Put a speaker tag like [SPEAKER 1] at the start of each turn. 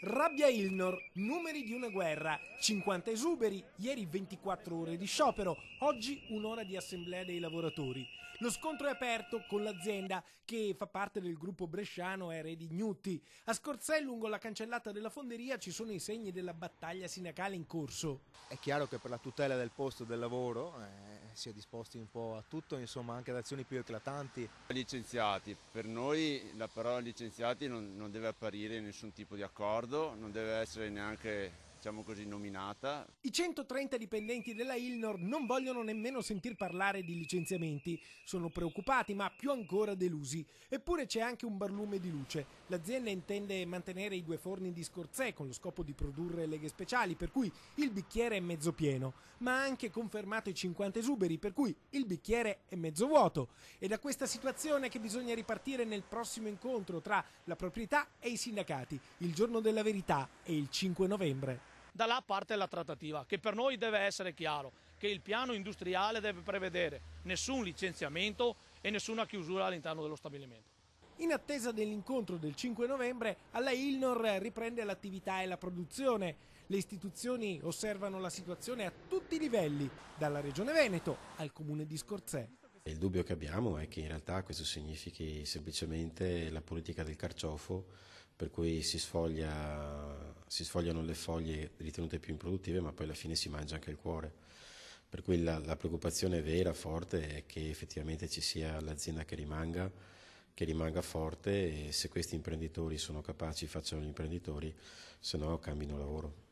[SPEAKER 1] Rabbia Ilnor, numeri di una guerra, 50 esuberi, ieri 24 ore di sciopero, oggi un'ora di assemblea dei lavoratori. Lo scontro è aperto con l'azienda che fa parte del gruppo bresciano Eredi Gnutti. A Scorzè, lungo la cancellata della fonderia, ci sono i segni della battaglia sindacale in corso.
[SPEAKER 2] È chiaro che per la tutela del posto del lavoro si è disposti un po' a tutto, insomma anche ad azioni più eclatanti.
[SPEAKER 3] Licenziati, per noi la parola licenziati non deve apparire in nessun tipo di accordo, non deve essere neanche, diciamo così, nominata.
[SPEAKER 1] I 130 dipendenti della Ilnor non vogliono nemmeno sentir parlare di licenziamenti, sono preoccupati ma più ancora delusi. Eppure c'è anche un barlume di luce. L'azienda intende mantenere i 2 forni di Scorzè con lo scopo di produrre leghe speciali, per cui il bicchiere è mezzo pieno, ma ha anche confermato i 50 esuberi, per cui il bicchiere è mezzo vuoto. È da questa situazione che bisogna ripartire nel prossimo incontro tra la proprietà e i sindacati. Il giorno della verità è il 5 novembre.
[SPEAKER 4] Da là parte la trattativa, che per noi deve essere chiaro, che il piano industriale deve prevedere nessun licenziamento e nessuna chiusura all'interno dello stabilimento.
[SPEAKER 1] In attesa dell'incontro del 5 novembre, alla Ilnor riprende l'attività e la produzione. Le istituzioni osservano la situazione a tutti i livelli, dalla Regione Veneto al Comune di Scorzè.
[SPEAKER 5] Il dubbio che abbiamo è che in realtà questo significhi semplicemente la politica del carciofo, per cui si sfogliano le foglie ritenute più improduttive, ma poi alla fine si mangia anche il cuore. Per cui la preoccupazione vera, forte, è che effettivamente ci sia l'azienda che rimanga forte, e se questi imprenditori sono capaci facciano gli imprenditori, se no cambino lavoro.